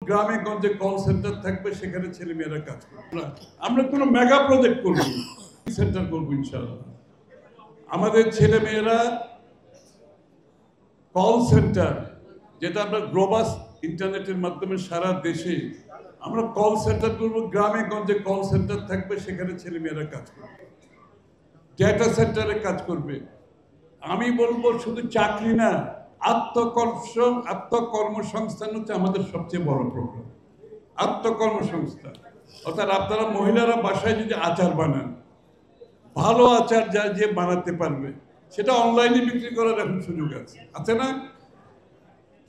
গ্রামে গঞ্জে call centre থাকবে, সেখানে ছেলেমেয়েরা কাজ করবে। আমরা কোনো মেগা প্রজেক্ট করব, সেন্টার করবো ইনশাআল্লাহ। আমাদের ছেলেমেয়েরা কল সেন্টার, যেটা আমরা গ্লোবাল ইন্টারনেটের মাধ্যমে সারা দেশে আমরা কল সেন্টার করবো, গ্রামে গঞ্জে কল সেন্টার থাকবে, সেখানে ছেলেমেয়েরা কাজ করবে, ডেটা সেন্টারে কাজ করবে। আমি বলবো শুধু চাকরি না, আত্মকর্মসংস্থান হচ্ছে আমাদের সবচেয়ে বড় প্রোগ্রাম। আত্মকর্মসংস্থান অর্থাৎ আপনারা মহিলারা বাসায় যদি আচার বানান, ভালো আচার যা যে বানাতে পারবে, সেটা অনলাইনে বিক্রি করার এখন সুযোগ আছে না?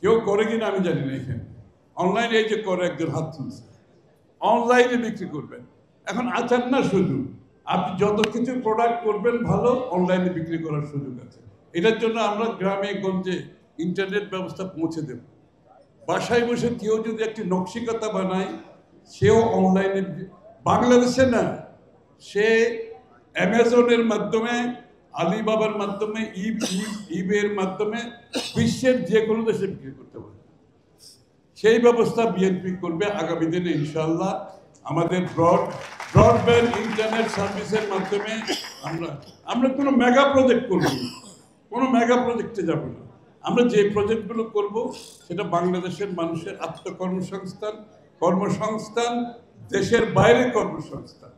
কেউ করে কিনা আমি জানি না। এখানে অনলাইনে এই যে করে, একজন হাত তুলছে, অনলাইনে বিক্রি করবেন। এখন আচার না, শুধু আপনি যত কিছু প্রোডাক্ট করবেন ভালো, অনলাইনে বিক্রি করার সুযোগ আছে। এটার জন্য আমরা গ্রামে গঞ্জে ইন্টারনেট ব্যবস্থা পৌঁছে দেব। বাসায় বসে কেউ যদি একটি নকশিকাতা বানায়, সেও অনলাইনে, বাংলাদেশে না, সে অ্যামাজনের মাধ্যমে, আলিবাবার মাধ্যমে, ইবের মাধ্যমে বিশ্বের যে কোনো দেশে বিক্রি করতে পারে। সেই ব্যবস্থা বিএনপি করবে আগামী দিনে ইনশাআল্লাহ। আমাদের ব্রডব্যান্ড ইন্টারনেট সার্ভিসের মাধ্যমে আমরা কোনো মেগা প্রজেক্ট করব, কোনো মেগা প্রজেক্টে যাব না। আমরা যে প্রজেক্টগুলো করব সেটা বাংলাদেশের মানুষের কর্মসংস্থান, দেশের বাইরে কর্মসংস্থান।